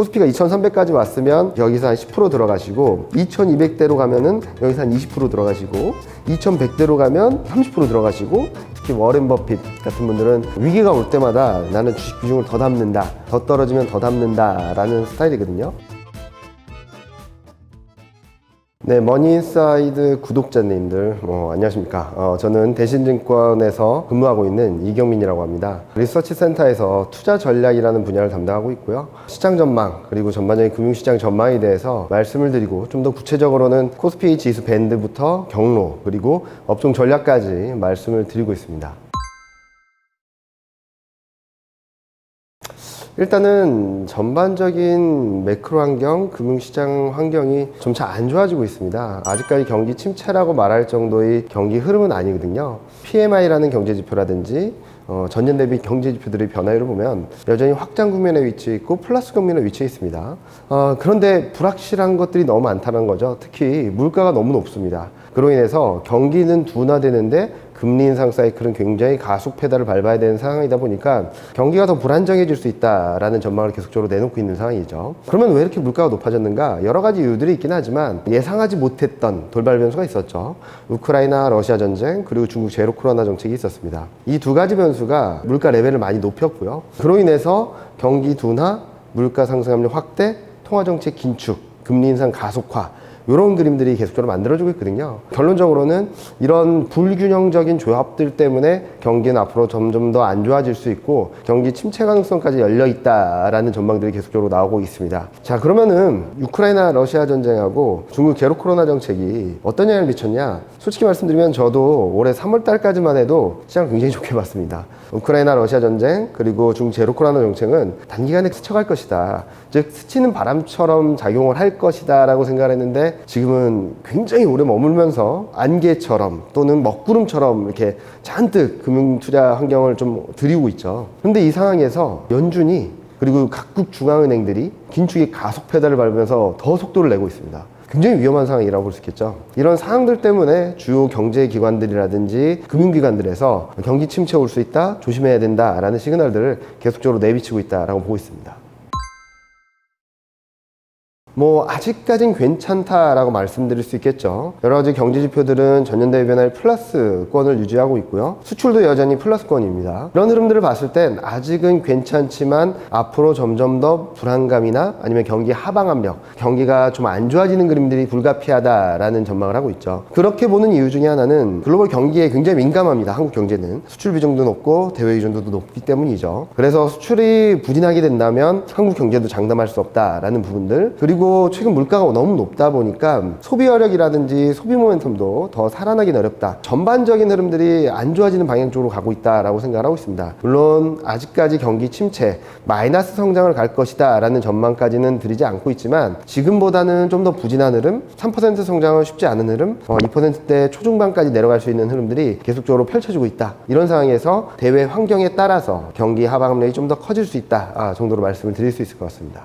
코스피가 2300까지 왔으면 여기서 한 10% 들어가시고 2200대로 가면은 여기서 한 20% 들어가시고 2100대로 가면 30% 들어가시고 특히 워렌 버핏 같은 분들은 위기가 올 때마다 나는 주식 비중을 더 담는다, 더 떨어지면 더 담는다 라는 스타일이거든요. 네, 머니인사이드 구독자님들 안녕하십니까. 저는 대신증권에서 근무하고 있는 이경민이라고 합니다. 리서치 센터에서 투자 전략이라는 분야를 담당하고 있고요. 시장 전망 그리고 전반적인 금융시장 전망에 대해서 말씀을 드리고 좀 더 구체적으로는 코스피 지수 밴드부터 경로 그리고 업종 전략까지 말씀을 드리고 있습니다. 일단은 전반적인 매크로 환경, 금융시장 환경이 점차 안 좋아지고 있습니다. 아직까지 경기 침체라고 말할 정도의 경기 흐름은 아니거든요. PMI라는 경제지표라든지 전년 대비 경제지표들의 변화율을 보면 여전히 확장 국면에 위치해 있고 플러스 국면에 위치해 있습니다. 그런데 불확실한 것들이 너무 많다는 거죠. 특히 물가가 너무 높습니다. 그로 인해서 경기는 둔화되는데 금리 인상 사이클은 굉장히 가속 페달을 밟아야 되는 상황이다 보니까 경기가 더 불안정해질 수 있다라는 전망을 계속적으로 내놓고 있는 상황이죠. 그러면 왜 이렇게 물가가 높아졌는가? 여러 가지 이유들이 있긴 하지만 예상하지 못했던 돌발 변수가 있었죠. 우크라이나 러시아 전쟁 그리고 중국 제로 코로나 정책이 있었습니다. 이 두 가지 변수가 물가 레벨을 많이 높였고요. 그로 인해서 경기 둔화, 물가 상승 압력 확대, 통화 정책 긴축, 금리 인상 가속화 이런 그림들이 계속적으로 만들어지고 있거든요. 결론적으로는 이런 불균형적인 조합들 때문에 경기는 앞으로 점점 더 안 좋아질 수 있고 경기 침체 가능성까지 열려 있다라는 전망들이 계속적으로 나오고 있습니다. 자, 그러면은 우크라이나 러시아 전쟁하고 중국 제로 코로나 정책이 어떤 영향을 미쳤냐? 솔직히 말씀드리면 저도 올해 3월 달까지만 해도 시장을 굉장히 좋게 봤습니다. 우크라이나 러시아 전쟁 그리고 중국 제로 코로나 정책은 단기간에 스쳐갈 것이다. 즉 스치는 바람처럼 작용을 할 것이다 라고 생각을 했는데 지금은 굉장히 오래 머물면서 안개처럼 또는 먹구름처럼 이렇게 잔뜩 금융투자 환경을 좀 들이우고 있죠. 그런데 이 상황에서 연준이 그리고 각국 중앙은행들이 긴축의 가속 페달을 밟으면서 더 속도를 내고 있습니다. 굉장히 위험한 상황이라고 볼 수 있겠죠. 이런 상황들 때문에 주요 경제기관들이라든지 금융기관들에서 경기 침체 올 수 있다, 조심해야 된다라는 시그널들을 계속적으로 내비치고 있다라고 보고 있습니다. 아직까진 괜찮다라고 말씀드릴 수 있겠죠. 여러 가지 경제 지표들은 전년 대비 변화의 플러스권을 유지하고 있고요. 수출도 여전히 플러스권입니다. 이런 흐름들을 봤을 땐 아직은 괜찮지만 앞으로 점점 더 불안감이나 아니면 경기 하방 압력, 경기가 좀 안 좋아지는 그림들이 불가피하다라는 전망을 하고 있죠. 그렇게 보는 이유 중에 하나는 글로벌 경기에 굉장히 민감합니다. 한국 경제는. 수출 비중도 높고 대외 의존도도 높기 때문이죠. 그래서 수출이 부진하게 된다면 한국 경제도 장담할 수 없다라는 부분들, 그리고 최근 물가가 너무 높다 보니까 소비 여력이라든지 소비 모멘텀도 더 살아나긴 어렵다. 전반적인 흐름들이 안 좋아지는 방향 쪽으로 가고 있다라고 생각을 하고 있습니다. 물론 아직까지 경기 침체, 마이너스 성장을 갈 것이다 라는 전망까지는 드리지 않고 있지만 지금보다는 좀 더 부진한 흐름, 3% 성장은 쉽지 않은 흐름, 2%대 초중반까지 내려갈 수 있는 흐름들이 계속적으로 펼쳐지고 있다. 이런 상황에서 대외 환경에 따라서 경기 하방 압력이 좀 더 커질 수 있다 정도로 말씀을 드릴 수 있을 것 같습니다.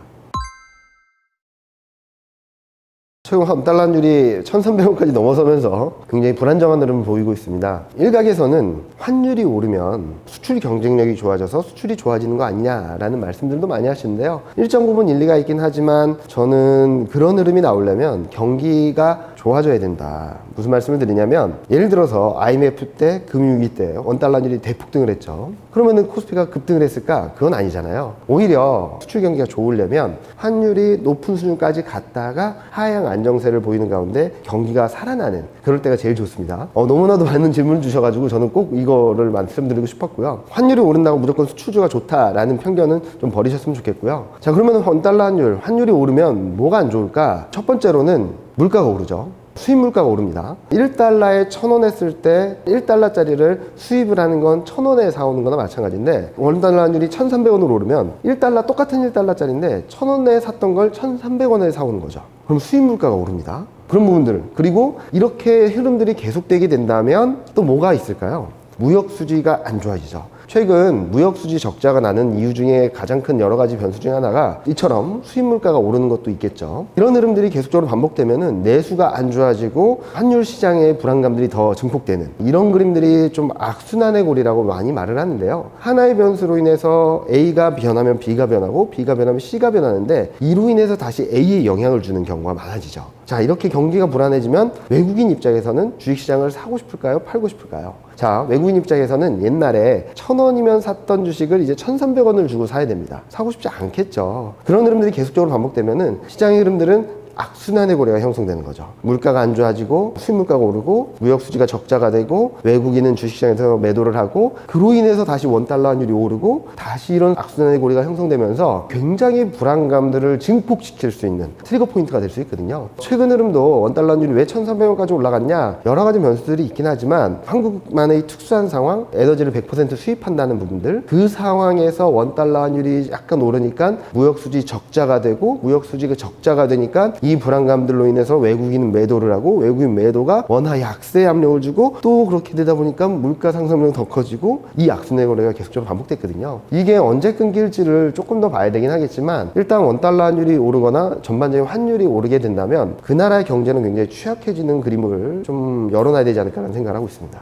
최근 달러율이 1,300원까지 넘어서면서 굉장히 불안정한 흐름을 보이고 있습니다. 일각에서는 환율이 오르면 수출 경쟁력이 좋아져서 수출이 좋아지는 거 아니냐라는 말씀들도 많이 하시는데요. 일정 부분 일리가 있긴 하지만 저는 그런 흐름이 나오려면 경기가 좋아져야 된다. 무슨 말씀을 드리냐면 예를 들어서 IMF 때 금융위기 때 원달러율이 대폭등을 했죠. 그러면은 코스피가 급등을 했을까? 그건 아니잖아요. 오히려 수출 경기가 좋으려면 환율이 높은 수준까지 갔다가 하향 안정세를 보이는 가운데 경기가 살아나는 그럴 때가 제일 좋습니다. 너무나도 많은 질문을 주셔가지고 저는 꼭 이거를 말씀드리고 싶었고요. 환율이 오른다고 무조건 수출주가 좋다라는 편견은 좀 버리셨으면 좋겠고요. 자, 그러면 원달러 환율이 오르면 뭐가 안 좋을까? 첫 번째로는 물가가 오르죠. 수입 물가가 오릅니다. 1달러에 1,000원 했을 때 1달러짜리를 수입을 하는 건 1,000원에 사오는 거나 마찬가지인데 원달러 환율이 1,300원으로 오르면 1달러 똑같은 1달러짜리인데 1,000원에 샀던 걸 1,300원에 사오는 거죠. 그럼 수입 물가가 오릅니다. 그런 부분들, 그리고 이렇게 흐름들이 계속되게 된다면 또 뭐가 있을까요? 무역 수지가 안 좋아지죠. 최근 무역수지 적자가 나는 이유 중에 가장 큰 여러 가지 변수 중에 하나가 이처럼 수입 물가가 오르는 것도 있겠죠. 이런 흐름들이 계속적으로 반복되면은 내수가 안 좋아지고 환율 시장의 불안감들이 더 증폭되는 이런 그림들이 좀 악순환의 고리라고 많이 말을 하는데요. 하나의 변수로 인해서 A가 변하면 B가 변하고 B가 변하면 C가 변하는데 이로 인해서 다시 A에 영향을 주는 경우가 많아지죠. 자, 이렇게 경기가 불안해지면 외국인 입장에서는 주식시장을 사고 싶을까요? 팔고 싶을까요? 자, 외국인 입장에서는 옛날에 1,000원이면 샀던 주식을 이제 1,300원을 주고 사야 됩니다. 사고 싶지 않겠죠. 그런 흐름들이 계속적으로 반복되면은 시장의 흐름들은 악순환의 고리가 형성되는 거죠. 물가가 안 좋아지고 수입 물가가 오르고 무역 수지가 적자가 되고 외국인은 주식시장에서 매도를 하고 그로 인해서 다시 원달러 환율이 오르고 다시 이런 악순환의 고리가 형성되면서 굉장히 불안감들을 증폭시킬 수 있는 트리거 포인트가 될 수 있거든요. 최근 흐름도 원달러 환율이 왜 1,300원까지 올라갔냐, 여러 가지 변수들이 있긴 하지만 한국만의 특수한 상황, 에너지를 100% 수입한다는 부분들, 그 상황에서 원달러 환율이 약간 오르니까 무역 수지 적자가 되고 무역 수지가 적자가 되니까 이 불안감들로 인해서 외국인은 매도를 하고 외국인 매도가 원화 약세 압력을 주고 또 그렇게 되다 보니까 물가 상승률이 더 커지고 이 악순환의 거래가 계속적으로 반복됐거든요. 이게 언제 끊길지를 조금 더 봐야 되긴 하겠지만 일단 원달러 환율이 오르거나 전반적인 환율이 오르게 된다면 그 나라의 경제는 굉장히 취약해지는 그림을 좀 열어놔야 되지 않을까라는 생각을 하고 있습니다.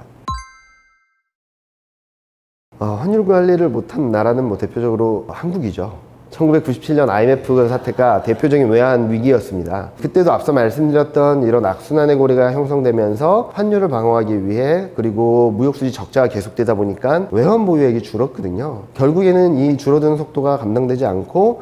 환율 관리를 못한 나라는 뭐 대표적으로 한국이죠. 1997년 IMF 사태가 대표적인 외환 위기였습니다. 그때도 앞서 말씀드렸던 이런 악순환의 고리가 형성되면서 환율을 방어하기 위해 그리고 무역수지 적자가 계속되다 보니까 외환 보유액이 줄었거든요. 결국에는 이 줄어드는 속도가 감당되지 않고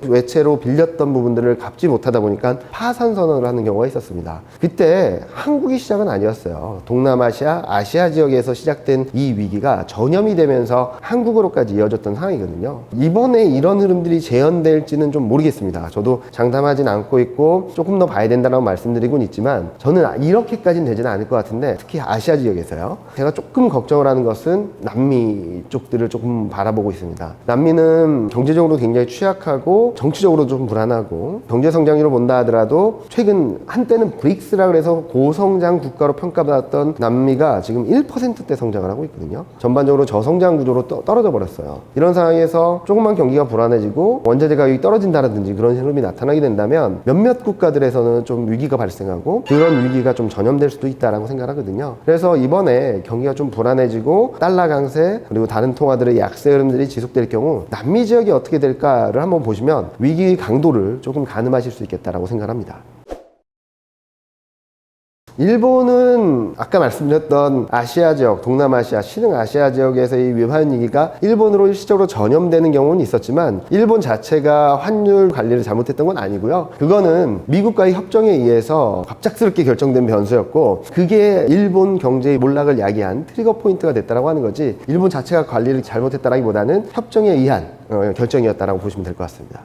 외채로 빌렸던 부분들을 갚지 못하다 보니까 파산 선언을 하는 경우가 있었습니다. 그때 한국이 시작은 아니었어요. 동남아시아, 아시아 지역에서 시작된 이 위기가 전염이 되면서 한국으로까지 이어졌던 상황이거든요. 이번에 이런 흐름들이 재현될지는 좀 모르겠습니다. 저도 장담하진 않고 있고 조금 더 봐야 된다고 말씀드리곤 있지만 저는 이렇게까지는 되지는 않을 것 같은데 특히 아시아 지역에서요. 제가 조금 걱정을 하는 것은 남미 쪽들을 조금 바라보고 있습니다. 남미는 경제적으로 굉장히 취약하고 정치적으로 좀 불안하고 경제 성장률을 본다 하더라도 최근 한때는 브릭스라 그래서 고성장 국가로 평가받았던 남미가 지금 1%대 성장을 하고 있거든요. 전반적으로 저성장 구조로 떨어져 버렸어요. 이런 상황에서 조금만 경기가 불안해지고 원자재 가격이 떨어진다든지 그런 흐름이 나타나게 된다면 몇몇 국가들에서는 좀 위기가 발생하고 그런 위기가 좀 전염될 수도 있다라고 생각하거든요. 그래서 이번에 경기가 좀 불안해지고 달러 강세 그리고 다른 통화들의 약세 흐름들이 지속될 경우 남미 지역이 어떻게 될까를 한번 보시면 위기 강도를 조금 가늠하실 수 있겠다라고 생각합니다. 일본은 아까 말씀드렸던 아시아 지역, 동남아시아, 신흥아시아 지역에서의 외환 위기가 일본으로 일시적으로 전염되는 경우는 있었지만 일본 자체가 환율 관리를 잘못했던 건 아니고요. 그거는 미국과의 협정에 의해서 갑작스럽게 결정된 변수였고 그게 일본 경제의 몰락을 야기한 트리거 포인트가 됐다고 하는 거지 일본 자체가 관리를 잘못했다라기보다는 협정에 의한 결정이었다라고 보시면 될 것 같습니다.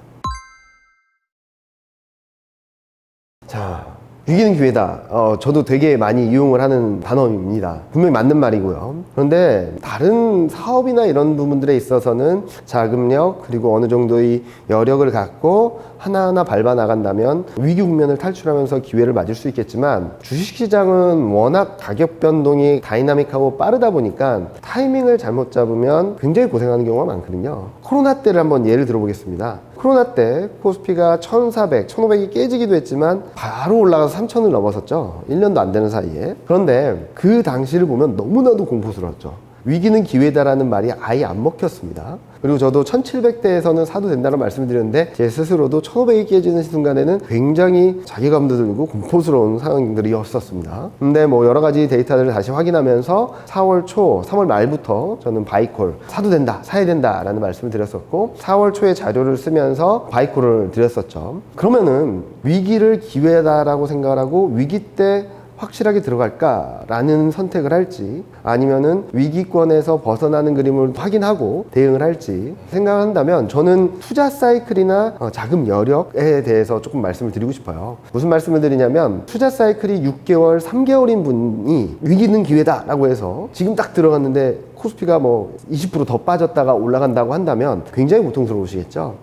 자, 위기는 기회다. 저도 되게 많이 이용을 하는 단어입니다. 분명히 맞는 말이고요. 그런데 다른 사업이나 이런 부분들에 있어서는 자금력 그리고 어느 정도의 여력을 갖고 하나하나 밟아 나간다면 위기 국면을 탈출하면서 기회를 맞을 수 있겠지만 주식시장은 워낙 가격 변동이 다이나믹하고 빠르다 보니까 타이밍을 잘못 잡으면 굉장히 고생하는 경우가 많거든요. 코로나 때를 한번 예를 들어보겠습니다. 코로나 때 코스피가 1,400, 1,500이 깨지기도 했지만 바로 올라가서 3,000을 넘어섰죠. 1년도 안 되는 사이에. 그런데 그 당시를 보면 너무나도 공포스러웠죠. 위기는 기회다라는 말이 아예 안 먹혔습니다. 그리고 저도 1700대에서는 사도 된다는 말씀을 드렸는데 제 스스로도 1500이 깨지는 순간에는 굉장히 자괴감도 들고 공포스러운 상황들이었었습니다. 근데 뭐 여러 가지 데이터들을 다시 확인하면서 4월 초, 3월 말부터 저는 바이콜 사도 된다, 사야 된다 라는 말씀을 드렸었고 4월 초에 자료를 쓰면서 바이콜을 드렸었죠. 그러면은 위기를 기회다라고 생각을 하고 위기 때 확실하게 들어갈까라는 선택을 할지 아니면은 위기권에서 벗어나는 그림을 확인하고 대응을 할지 생각을 한다면 저는 투자 사이클이나 자금 여력에 대해서 조금 말씀을 드리고 싶어요. 무슨 말씀을 드리냐면 투자 사이클이 6개월, 3개월인 분이 위기는 기회다라고 해서 지금 딱 들어갔는데 코스피가 뭐 20% 더 빠졌다가 올라간다고 한다면 굉장히 고통스러우시겠죠.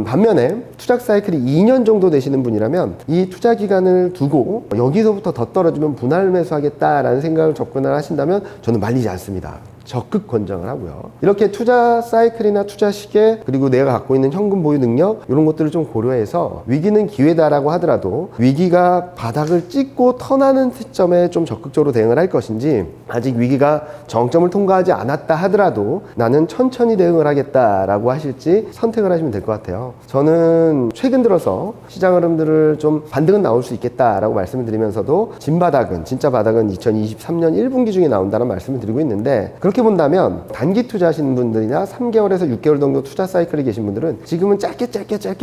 반면에 투자 사이클이 2년 정도 되시는 분이라면 이 투자 기간을 두고 여기서부터 더 떨어지면 분할 매수하겠다라는 생각을 접근을 하신다면 저는 말리지 않습니다. 적극 권장을 하고요. 이렇게 투자 사이클이나 투자 시계 그리고 내가 갖고 있는 현금 보유 능력 이런 것들을 좀 고려해서 위기는 기회다라고 하더라도 위기가 바닥을 찍고 턴하는 시점에 좀 적극적으로 대응을 할 것인지 아직 위기가 정점을 통과하지 않았다 하더라도 나는 천천히 대응을 하겠다라고 하실지 선택을 하시면 될 것 같아요. 저는 최근 들어서 시장 흐름들을 좀 반등은 나올 수 있겠다라고 말씀을 드리면서도 진바닥은 진짜 바닥은 2023년 1분기 중에 나온다는 말씀을 드리고 있는데 그렇게 본다면 단기 투자하시는 분들이나 3개월에서 6개월 정도 투자 사이클에 계신 분들은 지금은 짧게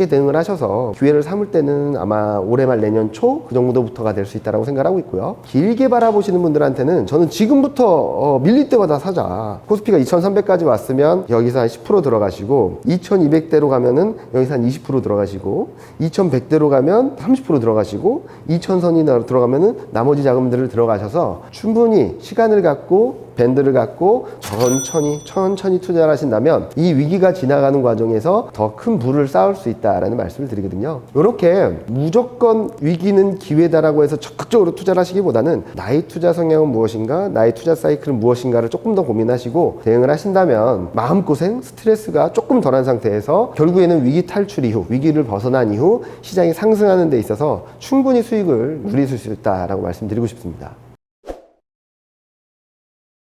대응을 하셔서 기회를 삼을 때는 아마 올해 말 내년 초 그 정도부터가 될 수 있다고 생각하고 있고요. 길게 바라보시는 분들한테는 저는 지금부터 밀릴 때마다 사자. 코스피가 2300까지 왔으면 여기서 한 10% 들어가시고 2200대로 가면은 여기서 한 20% 들어가시고 2100대로 가면 30% 들어가시고 2000선이 들어가면은 나머지 자금들을 들어가셔서 충분히 시간을 갖고 밴드를 갖고 천천히 투자를 하신다면 이 위기가 지나가는 과정에서 더 큰 부를 쌓을 수 있다라는 말씀을 드리거든요. 이렇게 무조건 위기는 기회다라고 해서 적극적으로 투자를 하시기보다는 나의 투자 성향은 무엇인가, 나의 투자 사이클은 무엇인가를 조금 더 고민하시고 대응을 하신다면 마음고생, 스트레스가 조금 덜한 상태에서 결국에는 위기 탈출 이후, 위기를 벗어난 이후 시장이 상승하는 데 있어서 충분히 수익을 누리실 수 있다라고 말씀드리고 싶습니다.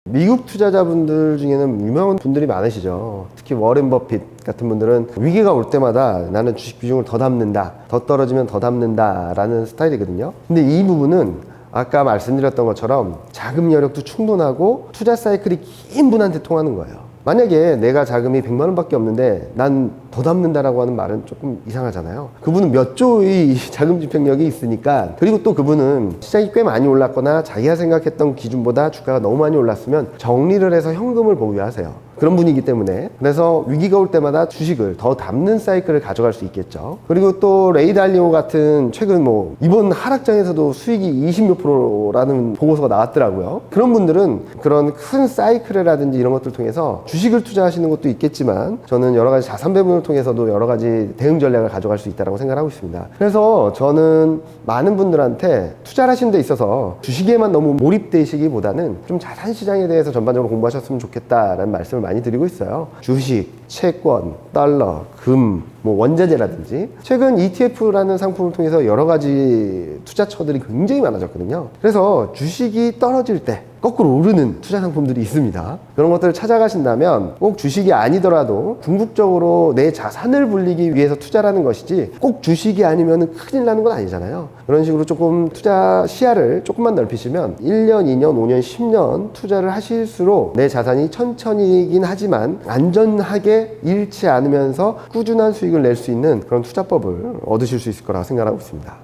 미국 투자자분들 중에는 유명한 분들이 많으시죠. 특히 워렌 버핏 같은 분들은 위기가 올 때마다 나는 주식 비중을 더 담는다, 더 떨어지면 더 담는다 라는 스타일이거든요. 근데 이 부분은 아까 말씀드렸던 것처럼 자금 여력도 충분하고 투자 사이클이 긴 분한테 통하는 거예요. 만약에 내가 자금이 100만 원밖에 없는데 난 더 담는다라고 하는 말은 조금 이상하잖아요. 그분은 몇 조의 자금 집행력이 있으니까, 그리고 또 그분은 시장이 꽤 많이 올랐거나 자기가 생각했던 기준보다 주가가 너무 많이 올랐으면 정리를 해서 현금을 보유하세요. 그런 분이기 때문에, 그래서 위기가 올 때마다 주식을 더 담는 사이클을 가져갈 수 있겠죠. 그리고 또 레이 달리오 같은 최근 이번 하락장에서도 수익이 20몇 %라는 보고서가 나왔더라고요. 그런 분들은 그런 큰 사이클이라든지 이런 것들 통해서 주식을 투자하시는 것도 있겠지만 저는 여러 가지 자산 배분을 통해서도 여러 가지 대응 전략을 가져갈 수 있다고 생각하고 있습니다. 그래서 저는 많은 분들한테 투자를 하시는 데 있어서 주식에만 너무 몰입되시기보다는 좀 자산 시장에 대해서 전반적으로 공부하셨으면 좋겠다라는 말씀을 많이 드리고 있어요. 주식, 채권, 달러, 금, 원자재라든지 최근 ETF라는 상품을 통해서 여러 가지 투자처들이 굉장히 많아졌거든요. 그래서 주식이 떨어질 때 거꾸로 오르는 투자 상품들이 있습니다. 그런 것들을 찾아가신다면 꼭 주식이 아니더라도 궁극적으로 내 자산을 불리기 위해서 투자라는 것이지 꼭 주식이 아니면 큰일 나는 건 아니잖아요. 그런 식으로 조금 투자 시야를 조금만 넓히시면 1년, 2년, 5년, 10년 투자를 하실수록 내 자산이 천천히긴 하지만 안전하게 잃지 않으면서 꾸준한 수익을 낼 수 있는 그런 투자법을 얻으실 수 있을 거라고 생각하고 있습니다.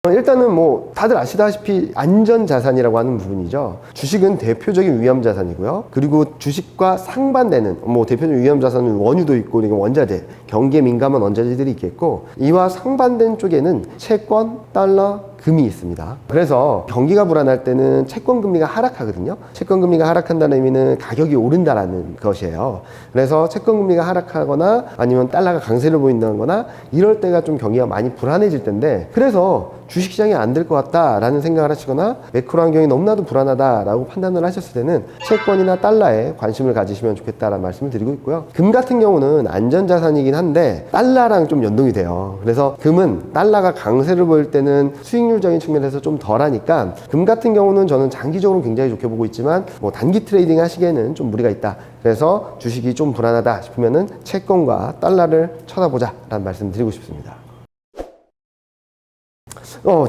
일단은 다들 아시다시피 안전자산이라고 하는 부분이죠. 주식은 대표적인 위험자산이고요. 그리고 주식과 상반되는 대표적인 위험자산은 원유도 있고 원자재, 경기에 민감한 원자재들이 있겠고, 이와 상반된 쪽에는 채권, 달러, 금이 있습니다. 그래서 경기가 불안할 때는 채권 금리가 하락하거든요. 채권 금리가 하락한다는 의미는 가격이 오른다라는 것이에요. 그래서 채권 금리가 하락하거나 아니면 달러가 강세를 보인다거나 이럴 때가 좀 경기가 많이 불안해질 텐데, 그래서 주식시장이 안 될 것 같다라는 생각을 하시거나 매크로 환경이 너무나도 불안하다라고 판단을 하셨을 때는 채권이나 달러에 관심을 가지시면 좋겠다라는 말씀을 드리고 있고요. 금 같은 경우는 안전자산이긴 한데 달러랑 좀 연동이 돼요. 그래서 금은 달러가 강세를 보일 때는 수익률적인 측면에서 좀 덜하니까 금 같은 경우는 저는 장기적으로 굉장히 좋게 보고 있지만 단기 트레이딩 하시기에는 좀 무리가 있다. 그래서 주식이 좀 불안하다 싶으면은 채권과 달러를 쳐다보자 라는 말씀 드리고 싶습니다.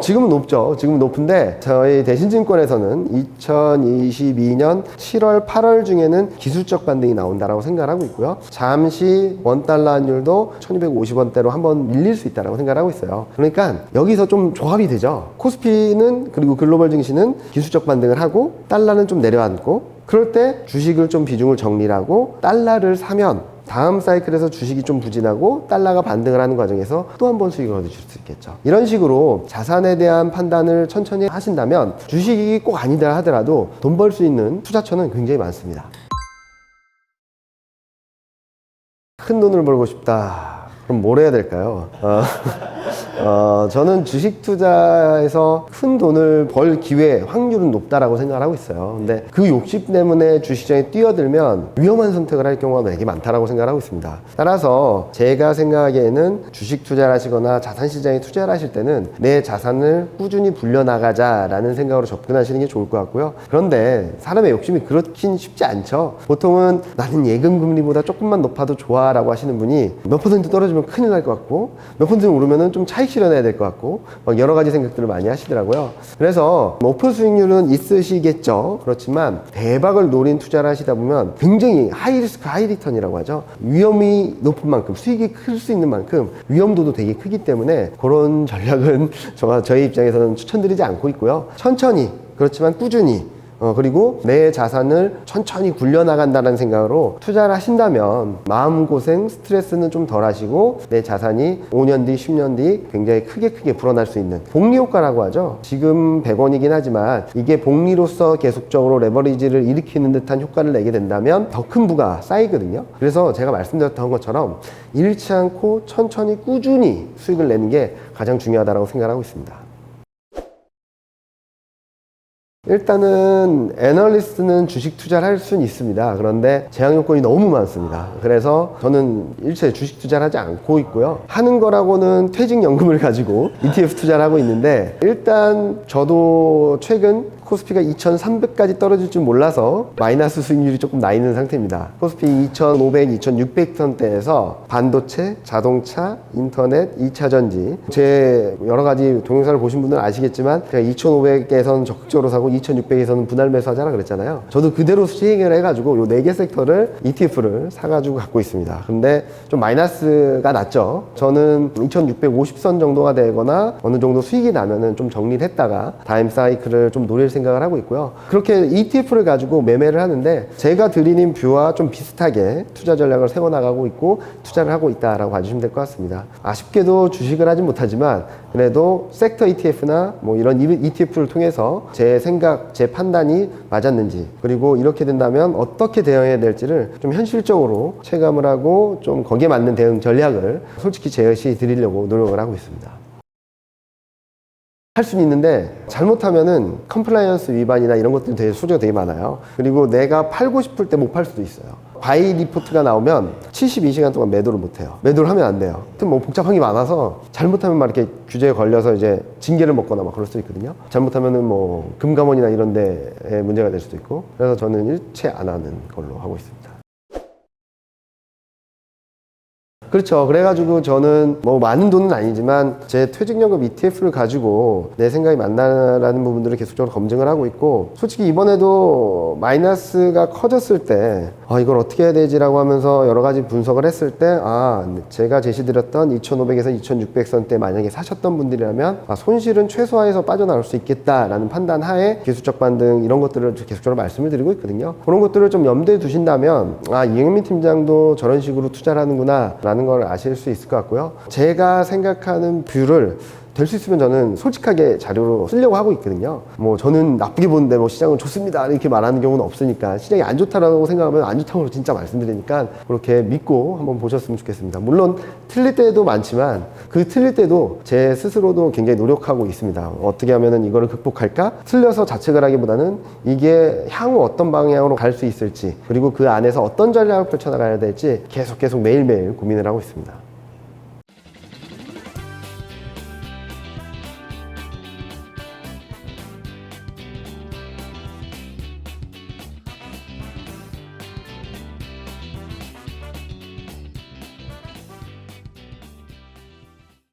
지금은 높죠. 지금은 높은데 저희 대신증권에서는 2022년 7월, 8월 중에는 기술적 반등이 나온다라고 생각을 하고 있고요. 잠시 원달러 환율도 1250원대로 한번 밀릴 수 있다라고 생각을 하고 있어요. 그러니까 여기서 좀 조합이 되죠. 코스피는 그리고 글로벌 증시는 기술적 반등을 하고 달러는 좀 내려앉고, 그럴 때 주식을 좀 비중을 정리를 하고 달러를 사면 다음 사이클에서 주식이 좀 부진하고 달러가 반등을 하는 과정에서 또 한 번 수익을 얻으실 수 있겠죠. 이런 식으로 자산에 대한 판단을 천천히 하신다면 주식이 꼭 아니다 하더라도 돈 벌 수 있는 투자처는 굉장히 많습니다. 큰 돈을 벌고 싶다. 그럼 뭘 해야 될까요? 저는 주식 투자에서 큰 돈을 벌 기회, 확률은 높다라고 생각을 하고 있어요. 근데 그 욕심 때문에 주식시장에 뛰어들면 위험한 선택을 할 경우가 되게 많다라고 생각을 하고 있습니다. 따라서 제가 생각하기에는 주식 투자를 하시거나 자산시장에 투자를 하실 때는 내 자산을 꾸준히 불려나가자라는 생각으로 접근하시는 게 좋을 것 같고요. 그런데 사람의 욕심이 그렇긴 쉽지 않죠. 보통은 나는 예금 금리보다 조금만 높아도 좋아 라고 하시는 분이 몇 퍼센트 떨어지면 큰일 날 것 같고 몇 퍼센트 오르면 좀 차익 실현해야 될 것 같고 막 여러 가지 생각들을 많이 하시더라고요. 그래서 목표 수익률은 있으시겠죠. 그렇지만 대박을 노린 투자를 하시다 보면 굉장히 하이 리스크 하이 리턴이라고 하죠. 위험이 높은 만큼 수익이 클 수 있는 만큼 위험도도 되게 크기 때문에 그런 전략은 저희 입장에서는 추천드리지 않고 있고요. 천천히 그렇지만 꾸준히 그리고 내 자산을 천천히 굴려나간다는 생각으로 투자를 하신다면 마음고생, 스트레스는 좀 덜 하시고 내 자산이 5년 뒤, 10년 뒤 굉장히 크게 불어날 수 있는 복리효과라고 하죠. 지금 100원이긴 하지만 이게 복리로서 계속적으로 레버리지를 일으키는 듯한 효과를 내게 된다면 더 큰 부가 쌓이거든요. 그래서 제가 말씀드렸던 것처럼 잃지 않고 천천히 꾸준히 수익을 내는 게 가장 중요하다고 생각하고 있습니다. 일단은 애널리스트는 주식 투자를 할 수는 있습니다. 그런데 제약 요건이 너무 많습니다. 그래서 저는 일체 주식 투자를 하지 않고 있고요. 하는 거라고는 퇴직연금을 가지고 ETF 투자를 하고 있는데 일단 저도 최근 코스피가 2,300까지 떨어질 줄 몰라서 마이너스 수익률이 조금 나 있는 상태입니다. 코스피 2,500, 2,600선대에서 반도체, 자동차, 인터넷, 2차전지 제 여러 가지 동영상을 보신 분들은 아시겠지만 제가 2,500에서는 적극적으로 사고 2,600에서는 분할 매수하자라 그랬잖아요. 저도 그대로 시행을 해가지고 요 4개 섹터를 ETF를 사가지고 갖고 있습니다. 근데 좀 마이너스가 났죠. 저는 2,650선 정도가 되거나 어느 정도 수익이 나면은 좀 정리를 했다가 다음 사이클을 좀 노릴 생각을 하고 있고요. 그렇게 ETF를 가지고 매매를 하는데 제가 드리는 뷰와 좀 비슷하게 투자 전략을 세워나가고 있고 투자를 하고 있다라고 봐주시면 될 것 같습니다. 아쉽게도 주식을 하진 못하지만 그래도 섹터 ETF나 뭐 이런 ETF를 통해서 제 생각, 제 판단이 맞았는지 그리고 이렇게 된다면 어떻게 대응해야 될지를 좀 현실적으로 체감을 하고 좀 거기에 맞는 대응 전략을 솔직히 제시 드리려고 노력을 하고 있습니다. 할 수는 있는데 잘못하면은 컴플라이언스 위반이나 이런 것들이 되게 소지가 되게 많아요. 그리고 내가 팔고 싶을 때 못 팔 수도 있어요. 바이 리포트가 나오면 72시간 동안 매도를 못 해요. 매도를 하면 안 돼요. 하여튼 뭐 복잡한 게 많아서 잘못하면 막 이렇게 규제에 걸려서 이제 징계를 먹거나 막 그럴 수도 있거든요. 잘못하면은 뭐 금감원이나 이런 데에 문제가 될 수도 있고. 그래서 저는 일체 안 하는 걸로 하고 있습니다. 그렇죠. 그래가지고 저는 뭐 많은 돈은 아니지만 제 퇴직연금 ETF를 가지고 내 생각이 맞나라는 부분들을 계속적으로 검증을 하고 있고 솔직히 이번에도 마이너스가 커졌을 때 이걸 어떻게 해야 되지라고 하면서 여러 가지 분석을 했을 때 제가 제시드렸던 2,500에서 2,600선대 만약에 사셨던 분들이라면 손실은 최소화해서 빠져나올 수 있겠다라는 판단 하에 기술적 반등 이런 것들을 계속적으로 말씀을 드리고 있거든요. 그런 것들을 좀 염두에 두신다면 이영민 팀장도 저런 식으로 투자를 하는구나 라는 걸 아실 수 있을 것 같고요. 제가 생각하는 뷰를 될 수 있으면 저는 솔직하게 자료로 쓰려고 하고 있거든요. 뭐 저는 나쁘게 보는데 뭐 시장은 좋습니다 이렇게 말하는 경우는 없으니까 시장이 안 좋다라고 생각하면 안 좋다고 진짜 말씀드리니까 그렇게 믿고 한번 보셨으면 좋겠습니다. 물론 틀릴 때도 많지만 그 틀릴 때도 제 스스로도 굉장히 노력하고 있습니다. 어떻게 하면은 이거를 극복할까? 틀려서 자책을 하기보다는 이게 향후 어떤 방향으로 갈 수 있을지 그리고 그 안에서 어떤 전략을 펼쳐나가야 될지 계속 매일매일 고민을 하고 있습니다.